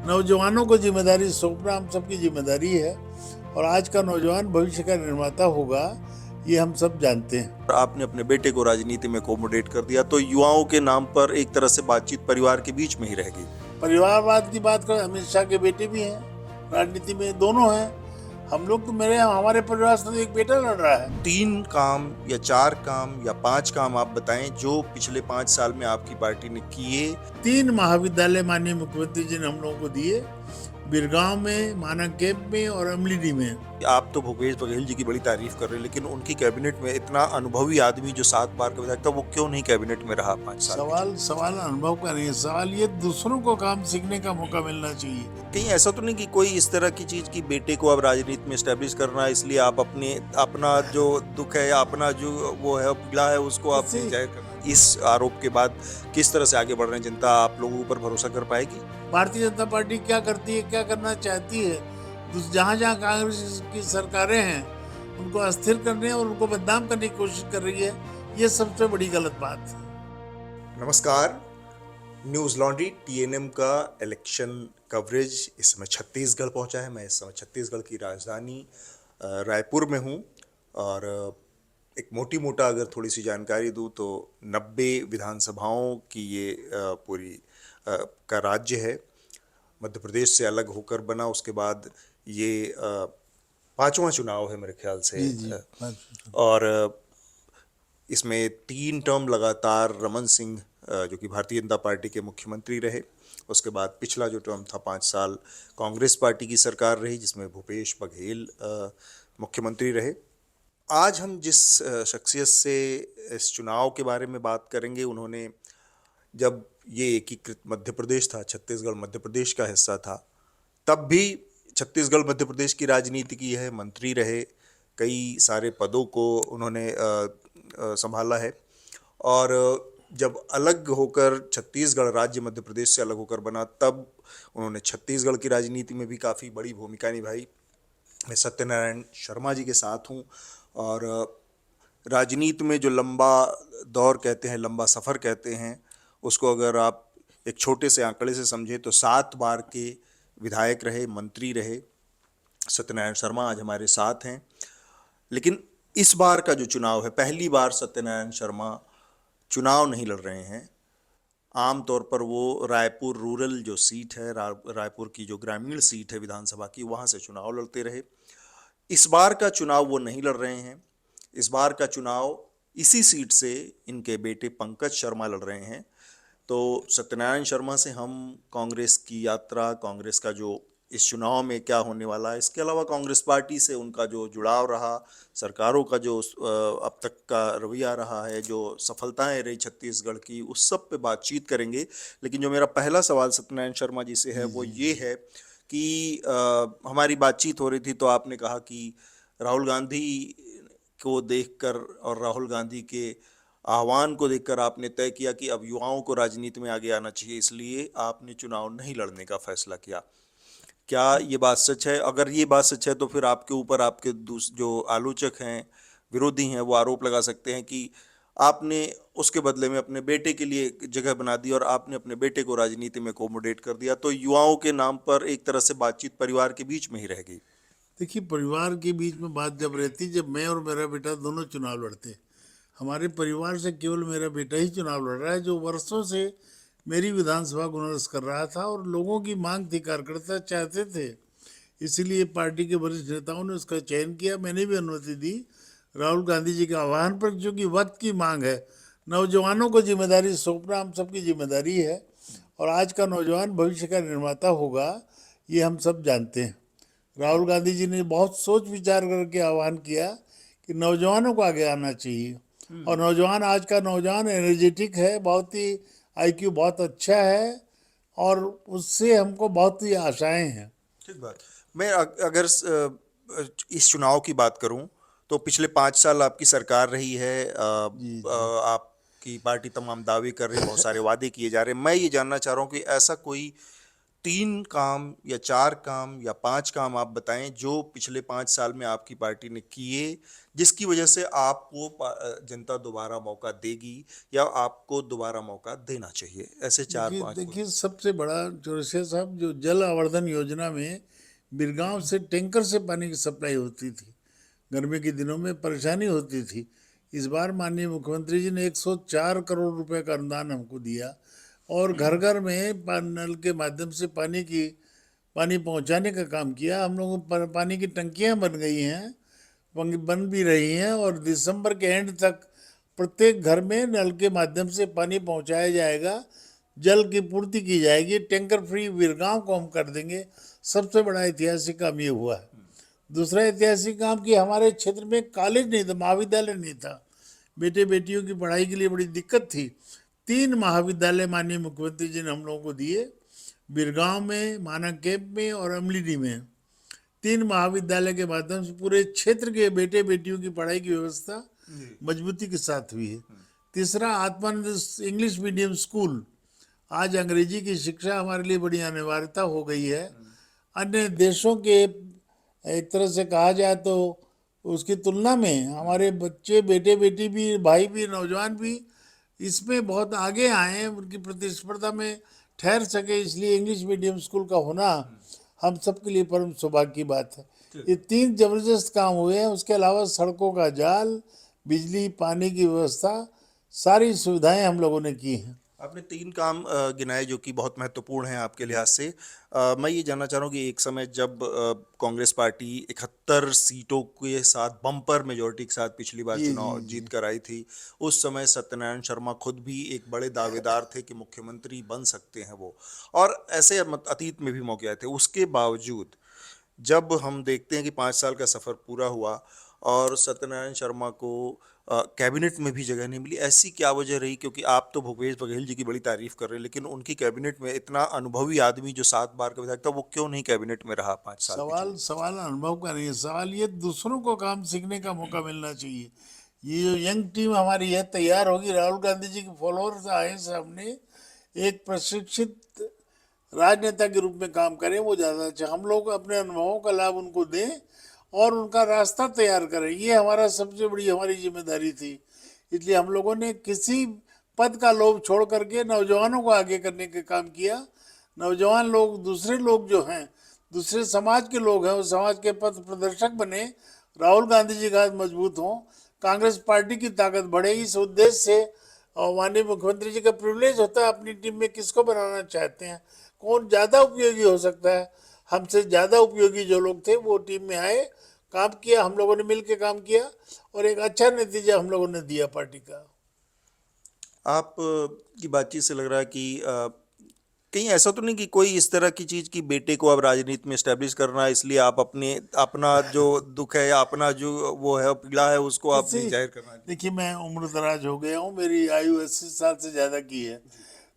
नौजवानों को जिम्मेदारी सौंपना हम सबकी जिम्मेदारी है और आज का नौजवान भविष्य का निर्माता होगा, ये हम सब जानते हैं। आपने अपने बेटे को राजनीति में कोमोडेट कर दिया तो युवाओं के नाम पर एक तरह से बातचीत परिवार के बीच में ही रह गई। परिवारवाद की बात करें, अमित शाह के बेटे भी हैं राजनीति में, दोनों हैं। हम लोग तो हमारे परिवार से तो एक बेटा लड़ रहा है। 3 काम या 4 काम या 5 काम आप बताएं जो पिछले 5 साल में आपकी पार्टी ने किए। 3 महाविद्यालय माननीय मुख्यमंत्री जी ने हम लोगों को दिए, बिरगांव में, मानक कैंप में और अमलीडी में। आप तो भूपेश बघेल जी की बड़ी तारीफ कर रहे हैं, लेकिन उनकी कैबिनेट में इतना अनुभवी आदमी जो 7 बार का विधायक था, वो क्यों नहीं कैबिनेट में रहा 5 साल? सवाल अनुभव का नहीं है, सवाल ये दूसरों को काम सीखने का मौका मिलना चाहिए। कहीं ऐसा तो नहीं कि कोई इस तरह की चीज की बेटे को अब राजनीति में एस्टेब्लिश करना है, इसलिए आप अपना जो दुख है या अपना जो वो है पीड़ा है उसको आप जाहिर करना। इस आरोप के बाद किस तरह से आगे बढ़ रहे हैं, जनता आप लोगों पर भरोसा कर पाएगी? भारतीय जनता पार्टी क्या करती है, क्या करना चाहती है, जहाँ जहाँ कांग्रेस की सरकारें हैं उनको अस्थिर करने और उनको बदनाम करने की कोशिश कर रही है, ये सबसे बड़ी गलत बात है। नमस्कार, न्यूज़ लॉन्ड्री टीएनएम का इलेक्शन कवरेज इस समय छत्तीसगढ़ पहुंचा है। मैं इस समय छत्तीसगढ़ की राजधानी रायपुर में हूं और एक मोटी मोटा अगर थोड़ी सी जानकारी दूं तो 90 विधानसभाओं की ये पूरी का राज्य है। मध्य प्रदेश से अलग होकर बना, उसके बाद ये 5वां चुनाव है मेरे ख्याल से। जी। और इसमें 3 टर्म लगातार रमन सिंह जो कि भारतीय जनता पार्टी के मुख्यमंत्री रहे, उसके बाद पिछला जो टर्म था 5 साल कांग्रेस पार्टी की सरकार रही जिसमें भूपेश बघेल मुख्यमंत्री रहे। आज हम जिस शख्सियत से इस चुनाव के बारे में बात करेंगे, उन्होंने जब ये एकीकृत मध्य प्रदेश था, छत्तीसगढ़ मध्य प्रदेश का हिस्सा था, तब भी छत्तीसगढ़ मध्य प्रदेश की राजनीति की है, मंत्री रहे, कई सारे पदों को उन्होंने संभाला है। और जब अलग होकर छत्तीसगढ़ राज्य मध्य प्रदेश से अलग होकर बना, तब उन्होंने छत्तीसगढ़ की राजनीति में भी काफ़ी बड़ी भूमिका निभाई। मैं सत्यनारायण शर्मा जी के साथ हूँ और राजनीति में जो लंबा दौर कहते हैं, लंबा सफ़र कहते हैं, उसको अगर आप एक छोटे से आंकड़े से समझें तो 7 बार के विधायक रहे, मंत्री रहे सत्यनारायण शर्मा आज हमारे साथ हैं। लेकिन इस बार का जो चुनाव है, पहली बार सत्यनारायण शर्मा चुनाव नहीं लड़ रहे हैं। आमतौर पर वो रायपुर रूरल जो सीट है, रायपुर की जो ग्रामीण सीट है विधानसभा की, वहाँ से चुनाव लड़ते रहे। इस बार का चुनाव वो नहीं लड़ रहे हैं। इस बार का चुनाव इसी सीट से इनके बेटे पंकज शर्मा लड़ रहे हैं। तो सत्यनारायण शर्मा से हम कांग्रेस की यात्रा, कांग्रेस का जो इस चुनाव में क्या होने वाला है, इसके अलावा कांग्रेस पार्टी से उनका जो जुड़ाव रहा, सरकारों का जो अब तक का रवैया रहा है, जो सफलताएं रही छत्तीसगढ़ की, उस सब पे बातचीत करेंगे। लेकिन जो मेरा पहला सवाल सत्यनारायण शर्मा जी से है वो ये है कि हमारी बातचीत हो रही थी तो आपने कहा कि राहुल गांधी को देखकर और राहुल गांधी के आह्वान को देखकर आपने तय किया कि अब युवाओं को राजनीति में आगे आना चाहिए, इसलिए आपने चुनाव नहीं लड़ने का फैसला किया। क्या ये बात सच है? अगर ये बात सच है तो फिर आपके ऊपर आपके जो आलोचक हैं, विरोधी हैं, वो आरोप लगा सकते हैं कि आपने उसके बदले में अपने बेटे के लिए जगह बना दी और आपने अपने बेटे को राजनीति में कोमोडेट कर दिया, तो युवाओं के नाम पर एक तरह से बातचीत परिवार के बीच में ही रह गई। देखिए, परिवार के बीच में बात जब रहती, जब मैं और मेरा बेटा दोनों चुनाव लड़ते, हमारे परिवार से केवल मेरा बेटा ही चुनाव लड़ रहा है, जो वर्षों से मेरी विधानसभा गुणरस कर रहा था और लोगों की मांग थी, कार्यकर्ता चाहते थे, इसीलिए पार्टी के वरिष्ठ नेताओं ने उसका चयन किया। मैंने भी अनुमति दी राहुल गांधी जी के आह्वान पर, जो कि वक्त की मांग है। नौजवानों को जिम्मेदारी सौंपना हम सबकी जिम्मेदारी है और आज का नौजवान भविष्य का निर्माता होगा, ये हम सब जानते हैं। राहुल गांधी जी ने बहुत सोच विचार करके आह्वान किया कि नौजवानों को आगे आना चाहिए और नौजवान, आज का नौजवान एनर्जेटिक है, बहुत ही आईक्यू बहुत अच्छा है और उससे हमको बहुत ही आशाएं हैं। ठीक बात। मैं अगर इस चुनाव की बात करूं तो पिछले 5 साल आपकी सरकार रही है। आपकी पार्टी तमाम दावे कर रही है, बहुत सारे वादे किए जा रहे हैं। मैं ये जानना चाह रहा हूं कि ऐसा कोई 3 काम या 4 काम या 5 काम आप बताएं जो पिछले 5 साल में आपकी पार्टी ने किए, जिसकी वजह से आपको जनता दोबारा मौका देगी या आपको दोबारा मौका देना चाहिए। ऐसे देखिए 4-5 देखिए सबसे बड़ा चौरसिया साहब, जो जल आवर्धन योजना में बिरगांव से टैंकर से पानी की सप्लाई होती थी, गर्मी के दिनों में परेशानी होती थी। इस बार माननीय मुख्यमंत्री जी ने 104 करोड़ रुपए का अनुदान हमको दिया और घर घर में नल के माध्यम से पानी पहुंचाने का काम किया। हम लोगों को पानी की टंकियां बन गई हैं, बन भी रही हैं, और दिसंबर के एंड तक प्रत्येक घर में नल के माध्यम से पानी पहुंचाया जाएगा, जल की पूर्ति की जाएगी, टैंकर फ्री वीरगांव को हम कर देंगे। सबसे बड़ा ऐतिहासिक काम ये हुआ है। दूसरा ऐतिहासिक काम कि हमारे क्षेत्र में कॉलेज नहीं था, महाविद्यालय नहीं था, बेटे बेटियों की पढ़ाई के लिए बड़ी दिक्कत थी। 3 महाविद्यालय माननीय मुख्यमंत्री जी ने हम लोगों को दिए, बिरगांव में, माना कैंप में और अमलीडी में। 3 महाविद्यालय के माध्यम से पूरे क्षेत्र के बेटे बेटियों की पढ़ाई की व्यवस्था मजबूती के साथ हुई है। तीसरा, आत्मानंद इंग्लिश मीडियम स्कूल, आज अंग्रेजी की शिक्षा हमारे लिए बड़ी अनिवार्यता हो गई है। अन्य देशों के एक तरह से कहा जाए तो उसकी तुलना में हमारे बच्चे, बेटे बेटी भी, भाई भी, नौजवान भी इसमें बहुत आगे आए हैं, उनकी प्रतिस्पर्धा में ठहर सके, इसलिए इंग्लिश मीडियम स्कूल का होना हम सबके लिए परम सौभाग्य की बात है। ये 3 जबरदस्त काम हुए हैं। उसके अलावा सड़कों का जाल, बिजली, पानी की व्यवस्था, सारी सुविधाएं हम लोगों ने की हैं। आपने 3 काम गिनाए जो कि बहुत महत्वपूर्ण हैं आपके लिहाज से। मैं ये जानना चाह रहा हूँ कि एक समय जब कांग्रेस पार्टी 71 सीटों के साथ बम्पर मेजोरिटी के साथ पिछली बार जी जी चुनाव जी। जीत कर आई थी, उस समय सत्यनारायण शर्मा खुद भी एक बड़े दावेदार थे कि मुख्यमंत्री बन सकते हैं वो, और ऐसे अतीत में भी मौके आए थे। उसके बावजूद जब हम देखते हैं कि 5 साल का सफ़र पूरा हुआ और सत्यनारायण शर्मा को कैबिनेट में भी जगह नहीं मिली, ऐसी क्या वजह रही? क्योंकि आप तो भूपेश बघेल जी की बड़ी तारीफ कर रहे हैं, लेकिन उनकी कैबिनेट में इतना अनुभवी आदमी जो 7 बार का विधायक था, वो क्यों नहीं कैबिनेट में रहा 5 साल सवाल पिछले? सवाल अनुभव का नहीं है, सवाल ये दूसरों को काम सीखने का मौका मिलना चाहिए। ये जो यंग टीम हमारी है तैयार होगी, राहुल गांधी जी के फॉलोअर्स आए सामने, एक प्रशिक्षित राजनेता के रूप में काम करें, वो ज़्यादा अच्छा। हम लोग अपने अनुभवों का लाभ उनको दें और उनका रास्ता तैयार करें, ये हमारा सबसे बड़ी हमारी जिम्मेदारी थी। इसलिए हम लोगों ने किसी पद का लोभ छोड़ करके नौजवानों को आगे करने का काम किया। नौजवान लोग, दूसरे लोग जो हैं, दूसरे समाज के लोग हैं, वो समाज के पथ प्रदर्शक बने, राहुल गांधी जी का हाथ मजबूत हों, कांग्रेस पार्टी की ताकत बढ़े। इस उद्देश्य से और माननीय मुख्यमंत्री जी का प्रिविलेज होता है अपनी टीम में किसको बनाना चाहते हैं, कौन ज़्यादा उपयोगी हो सकता है। हमसे ज़्यादा उपयोगी जो लोग थे वो टीम में आए, काम किया, हम लोगों ने मिल के काम किया और एक अच्छा नतीजा हम लोगों ने दिया पार्टी का। आप की बातचीत से लग रहा है कि कहीं ऐसा तो नहीं कि कोई इस तरह की चीज़ कि बेटे को अब राजनीति में एस्टेब्लिश करना है, इसलिए आप अपना जो दुख है या अपना जो वो है पीड़ा है उसको आप किसी नहीं जाहिर करना? देखिए, मैं उम्र दराज हो गया हूँ, मेरी आयु 80 साल से ज़्यादा की है,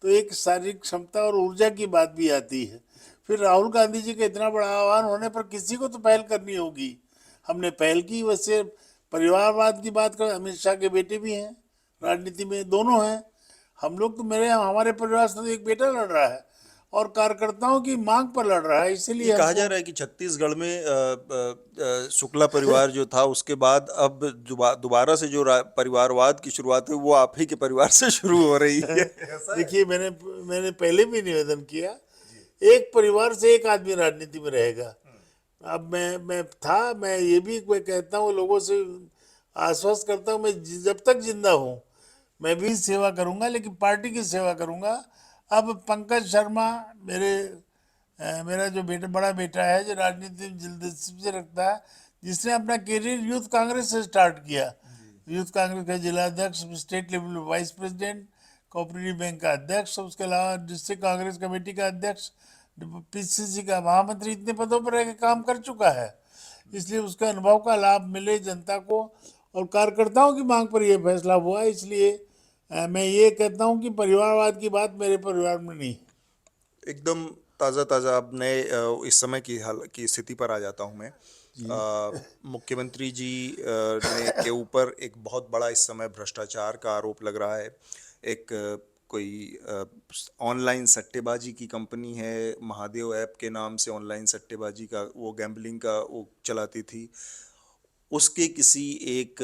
तो एक शारीरिक क्षमता और ऊर्जा की बात भी आती है। फिर राहुल गांधी जी का इतना बड़ा आह्वान होने पर किसी को तो पहल करनी होगी। हमने पहल की। वैसे परिवारवाद की बात करें, अमित शाह के बेटे भी हैं राजनीति में, दोनों हैं। हम लोग तो, हमारे परिवार से तो एक बेटा लड़ रहा है और कार्यकर्ताओं की मांग पर लड़ रहा है, ये इसीलिए कहा जा हमको। रहा है कि छत्तीसगढ़ में शुक्ला परिवार जो था उसके बाद अब दोबारा से जो परिवारवाद की शुरुआत है वो आप ही के परिवार से शुरू हो रही है। ऐसा है? देखिए, मैंने पहले भी निवेदन किया, एक परिवार से एक आदमी राजनीति में रहेगा। अब मैं ये भी कहता हूँ, लोगों से आश्वस्त करता हूँ, मैं जब तक जिंदा हूँ मैं भी सेवा करूंगा, लेकिन पार्टी की सेवा करूंगा। अब पंकज शर्मा मेरा जो बड़ा बेटा है, जो राजनीति में दिलचस्पी रखता है, जिसने अपना करियर यूथ कांग्रेस से स्टार्ट किया, यूथ कांग्रेस का जिला अध्यक्ष, state level vice president, cooperative bank का अध्यक्ष, उसके अलावा डिस्ट्रिक्ट कांग्रेस कमेटी का अध्यक्ष, पीसीसी का महामंत्री, इतने पदों पर रह के काम कर चुका है। इसलिए उसका अनुभव का लाभ मिले जनता को, और कार्यकर्ताओं की मांग पर यह फैसला हुआ। इसलिए मैं ये कहता हूँ कि परिवारवाद की बात मेरे परिवार में नहीं। एकदम ताज़ा ताज़ा अब नए इस समय की स्थिति पर आ जाता हूँ मैं। मुख्यमंत्री जी ने के ऊपर एक बहुत बड़ा इस समय भ्रष्टाचार का आरोप लग रहा है। एक कोई ऑनलाइन सट्टेबाजी की कंपनी है, महादेव ऐप के नाम से ऑनलाइन सट्टेबाजी का वो गैम्बलिंग का वो चलाती थी। उसके किसी एक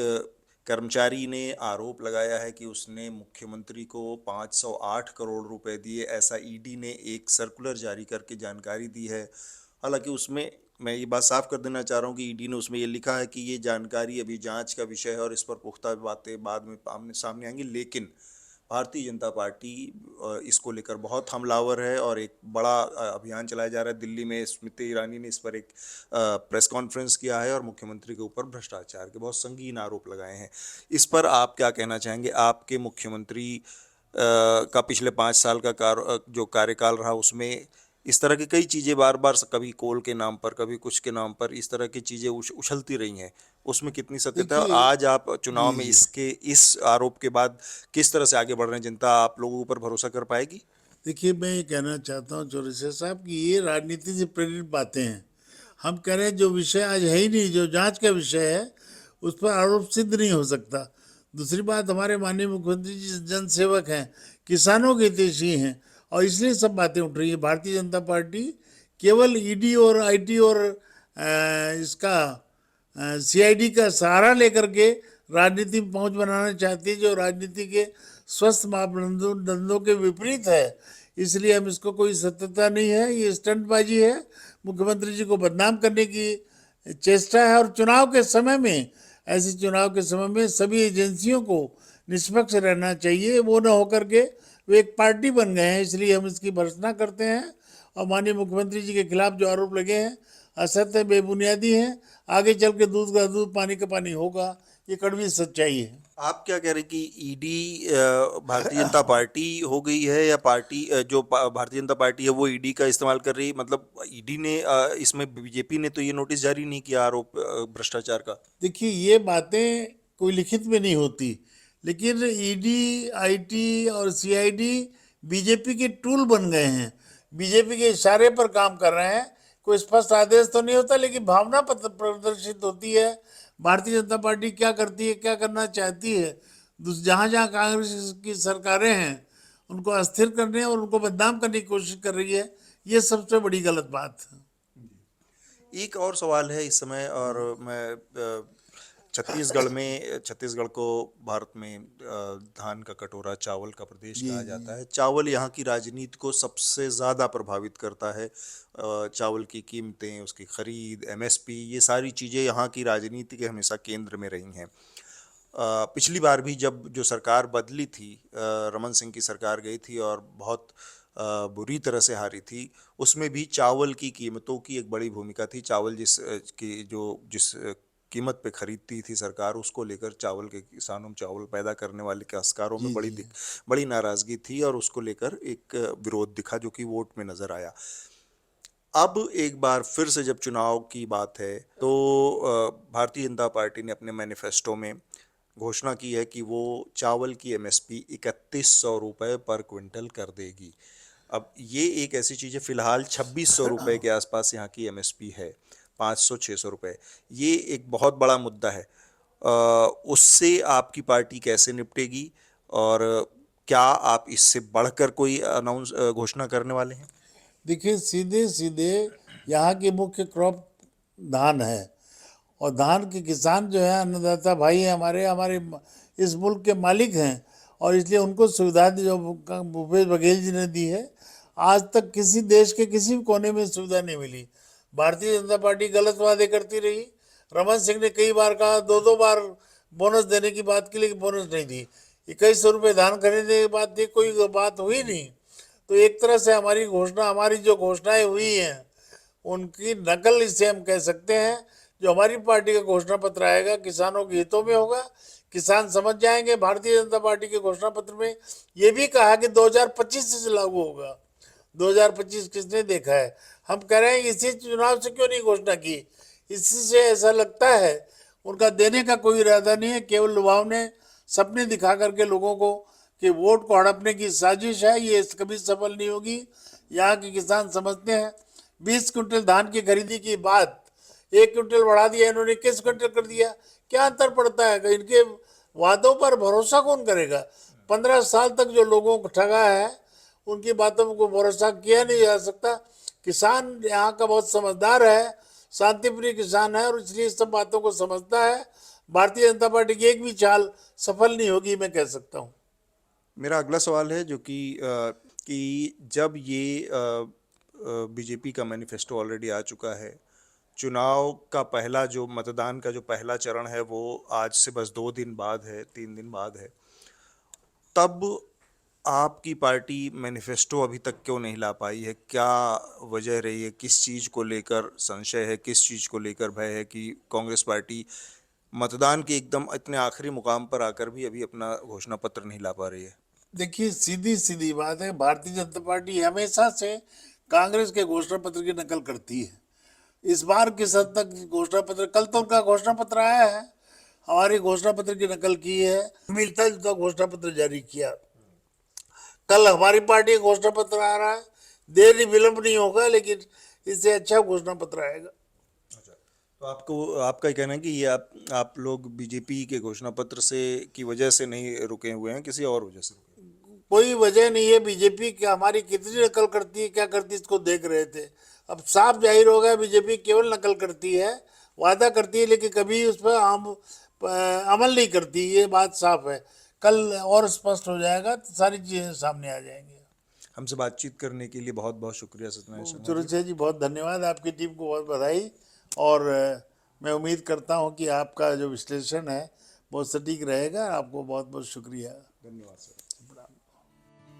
कर्मचारी ने आरोप लगाया है कि उसने मुख्यमंत्री को 508 करोड़ रुपए दिए, ऐसा ईडी ने एक सर्कुलर जारी करके जानकारी दी है। हालांकि उसमें मैं ये बात साफ कर देना चाह रहा हूँ कि ईडी ने उसमें ये लिखा है कि ये जानकारी अभी जांच का विषय है और इस पर पुख्ता बातें बाद में आमने सामने आएंगी, लेकिन भारतीय जनता पार्टी इसको लेकर बहुत हमलावर है और एक बड़ा अभियान चलाया जा रहा है। दिल्ली में स्मृति ईरानी ने इस पर एक प्रेस कॉन्फ्रेंस किया है और मुख्यमंत्री के ऊपर भ्रष्टाचार के बहुत संगीन आरोप लगाए हैं। इस पर आप क्या कहना चाहेंगे? आपके मुख्यमंत्री का पिछले 5 साल का जो कार्यकाल रहा उसमें इस तरह की कई चीज़ें बार बार, कभी कोल के नाम पर, कभी कुछ के नाम पर, इस तरह की चीज़ें उछलती रही हैं, उसमें कितनी सत्यता है? और देखिए, आज आप चुनाव जी में जी, इस आरोप के बाद किस तरह से आगे बढ़ रहे हैं? जनता आप लोगों पर भरोसा कर पाएगी? देखिए, मैं ये कहना चाहता हूँ चौरसिया साहब कि ये राजनीति से प्रेरित बातें हैं। हम कह रहे हैं जो विषय आज है ही नहीं, जो जांच का विषय है, उस पर आरोप सिद्ध नहीं हो सकता। दूसरी बात, हमारे माननीय मुख्यमंत्री जी जनसेवक हैं, किसानों के हितैषी हैं, और इसलिए सब बातें उठ रही है। भारतीय जनता पार्टी केवल ईडी और आईटी और इसका सीआईडी का सहारा लेकर के राजनीति में पहुंच बनाना चाहती है, जो राजनीति के स्वस्थ मापदंडों के विपरीत है। इसलिए हम इसको कोई सत्यता नहीं है, ये स्टंटबाजी है, मुख्यमंत्री जी को बदनाम करने की चेष्टा है। और चुनाव के समय में, ऐसे चुनाव के समय में सभी एजेंसियों को निष्पक्ष रहना चाहिए, वो न होकर के वे एक पार्टी बन गए हैं। इसलिए हम इसकी भर्त्सना करते हैं और माननीय मुख्यमंत्री जी के खिलाफ जो आरोप लगे हैं असत्य, बेबुनियादी हैं। आगे चल के दूध का दूध, पानी का पानी होगा, ये कड़वी सच्चाई है। आप क्या कह रहे हैं कि ईडी भारतीय जनता पार्टी हो गई है, या पार्टी जो भारतीय जनता पार्टी है वो ईडी का इस्तेमाल कर रही है? मतलब ईडी ने इसमें बीजेपी ने तो ये नोटिस जारी नहीं किया आरोप भ्रष्टाचार का। देखिए, ये बातें कोई लिखित में नहीं होती, लेकिन ईडी, आईटी और सीआईडी बीजेपी के टूल बन गए हैं, बीजेपी के इशारे पर काम कर रहे हैं। कोई स्पष्ट आदेश तो नहीं होता, लेकिन भावना प्रदर्शित होती है। भारतीय जनता पार्टी क्या करती है, क्या करना चाहती है। जहाँ जहाँ कांग्रेस की सरकारें हैं, उनको अस्थिर करने और उनको बदनाम करने की कोशिश कर रही है। ये सबसे बड़ी गलत बात है। एक और सवाल है इस समय, और मैं छत्तीसगढ़ को भारत में धान का कटोरा, चावल का प्रदेश जी कहा जी जाता है। चावल यहाँ की राजनीति को सबसे ज़्यादा प्रभावित करता है। चावल की कीमतें, उसकी खरीद, एमएसपी, ये सारी चीज़ें यहाँ की राजनीति के हमेशा केंद्र में रही हैं। पिछली बार भी जब जो सरकार बदली थी, रमन सिंह की सरकार गई थी और बहुत बुरी तरह से हारी थी, उसमें भी चावल की कीमतों की एक बड़ी भूमिका थी। चावल जिस कीमत पे खरीदती थी सरकार, उसको लेकर चावल के किसानों, चावल पैदा करने वाले काश्तकारों में जी जी। बड़ी नाराज़गी थी और उसको लेकर एक विरोध दिखा जो कि वोट में नज़र आया। अब एक बार फिर से जब चुनाव की बात है तो भारतीय जनता पार्टी ने अपने मैनिफेस्टो में घोषणा की है कि वो चावल की एमएसपी 3100 रुपये पर क्विंटल कर देगी। अब ये एक ऐसी चीज़ है, फिलहाल 2600 रुपये के आसपास यहाँ की एमएसपी है, 500-600 रुपये। ये एक बहुत बड़ा मुद्दा है। उससे आपकी पार्टी कैसे निपटेगी, और क्या आप इससे बढ़कर कोई घोषणा करने वाले हैं? देखिए, सीधे सीधे यहाँ की मुख्य क्रॉप धान है, और धान के किसान जो है अन्नदाता भाई हैं, हमारे हमारे इस मुल्क के मालिक हैं, और इसलिए उनको सुविधा जो भूपेश बघेल जी ने दी है, आज तक किसी देश के किसी भी कोने में सुविधा नहीं मिली। भारतीय जनता पार्टी गलत वादे करती रही। रमन सिंह ने कई बार कहा, दो दो बार बोनस देने की बात की, लेकिन बोनस नहीं दी। 2100 रुपये धान खरीदने की बात थी, कोई बात हुई नहीं। तो एक तरह से हमारी जो घोषणाएं हुई हैं, उनकी नकल इसे हम कह सकते हैं। जो हमारी पार्टी का घोषणा पत्र आएगा, किसानों के हितों में होगा, किसान समझ जाएंगे। भारतीय जनता पार्टी के घोषणा पत्र में ये भी कहा कि 2025 से लागू होगा। 2025 किसने देखा है? हम कह रहे हैं इसी चुनाव से क्यों नहीं घोषणा की? इसी से ऐसा लगता है उनका देने का कोई इरादा नहीं है, केवल लुभावने सपने दिखा करके लोगों को कि वोट को हड़पने की साजिश है। ये कभी सफल नहीं होगी। यहाँ के किसान समझते हैं 20 क्विंटल धान की खरीदी की बात 1 क्विंटल बढ़ा दिया, इन्होंने 21 क्विंटल कर दिया। क्या अंतर पड़ता है? इनके वादों पर भरोसा कौन करेगा? 15 साल तक जो लोगों को ठगा है उनकी बातों को भरोसा किया नहीं जा सकता। किसान यहाँ का बहुत समझदार है, शांतिप्रिय किसान है और इसलिए सब बातों को समझता है। भारतीय जनता पार्टी की एक भी चाल सफल नहीं होगी, मैं कह सकता हूँ। मेरा अगला सवाल है जो कि जब ये बीजेपी का मैनिफेस्टो ऑलरेडी आ चुका है, चुनाव का पहला जो मतदान का जो पहला चरण है वो आज से बस 2 दिन बाद है, 3 दिन बाद है, तब आपकी पार्टी मैनिफेस्टो अभी तक क्यों नहीं ला पाई है? क्या वजह रही है? किस चीज़ को लेकर संशय है? किस चीज़ को लेकर भय है कि कांग्रेस पार्टी मतदान के एकदम इतने आखिरी मुकाम पर आकर भी अभी अपना घोषणा पत्र नहीं ला पा रही है? देखिए, सीधी सीधी बात है, भारतीय जनता पार्टी हमेशा से कांग्रेस के घोषणा पत्र की नकल करती है। इस बार किस हद तक घोषणा पत्र, कल तो उनका घोषणा पत्र आया है, हमारे घोषणा पत्र की नकल की है, मिलता जुलता घोषणा पत्र जारी किया। कल हमारी पार्टी का घोषणा पत्र आ रहा है, देर विलंब नहीं होगा, लेकिन इससे अच्छा घोषणा पत्र आएगा। तो आपका ये कहना है कि ये आप लोग बीजेपी के घोषणा पत्र से की वजह से नहीं रुके हुए हैं, किसी और वजह से रुके हैं? कोई वजह नहीं है। बीजेपी क्या हमारी कितनी नकल करती है, क्या करती है, इसको देख रहे थे। अब साफ जाहिर हो गया, बीजेपी केवल नकल करती है, वादा करती है, लेकिन कभी उस पर अमल नहीं करती। ये बात साफ है। कल और स्पष्ट हो जाएगा, तो सारी चीजें सामने आ जाएंगी। हमसे बातचीत करने के लिए बहुत बहुत शुक्रिया सत्यनारायण शर्मा जी। सुरक्षा जी, बहुत धन्यवाद। आपकी टीम को बहुत बधाई। और मैं उम्मीद करता हूं कि आपका जो विश्लेषण है बहुत सटीक रहेगा। आपको बहुत बहुत शुक्रिया। धन्यवाद सर।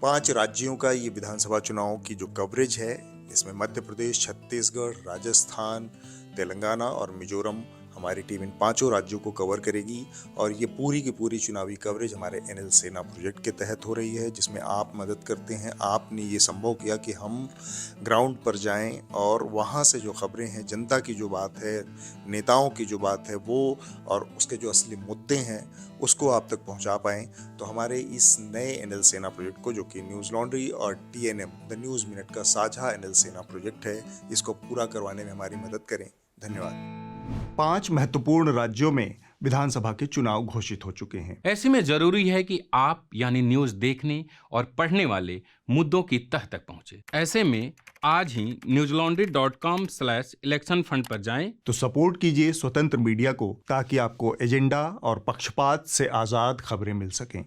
5 राज्यों का ये विधानसभा चुनाव की जो कवरेज है, इसमें मध्य प्रदेश, छत्तीसगढ़, राजस्थान, तेलंगाना और मिजोरम, हमारी टीम इन 5 राज्यों को कवर करेगी। और ये पूरी की पूरी चुनावी कवरेज हमारे एनएल सेना प्रोजेक्ट के तहत हो रही है, जिसमें आप मदद करते हैं। आपने ये संभव किया कि हम ग्राउंड पर जाएं और वहाँ से जो खबरें हैं, जनता की जो बात है, नेताओं की जो बात है, वो और उसके जो असली मुद्दे हैं उसको आप तक पहुंचा पाएं। तो हमारे इस नए एनएल सेना प्रोजेक्ट को, जो कि न्यूज़ लॉन्ड्री और टीएनएम द न्यूज़ मिनट का साझा एनएल सेना प्रोजेक्ट है, इसको पूरा करवाने में हमारी मदद करें। धन्यवाद। 5 महत्वपूर्ण राज्यों में विधानसभा के चुनाव घोषित हो चुके हैं। ऐसे में जरूरी है कि आप यानी न्यूज देखने और पढ़ने वाले मुद्दों की तह तक पहुंचे। ऐसे में आज ही newslaundry.com/election fund पर जाएं। तो सपोर्ट कीजिए स्वतंत्र मीडिया को, ताकि आपको एजेंडा और पक्षपात से आजाद खबरें मिल सकें।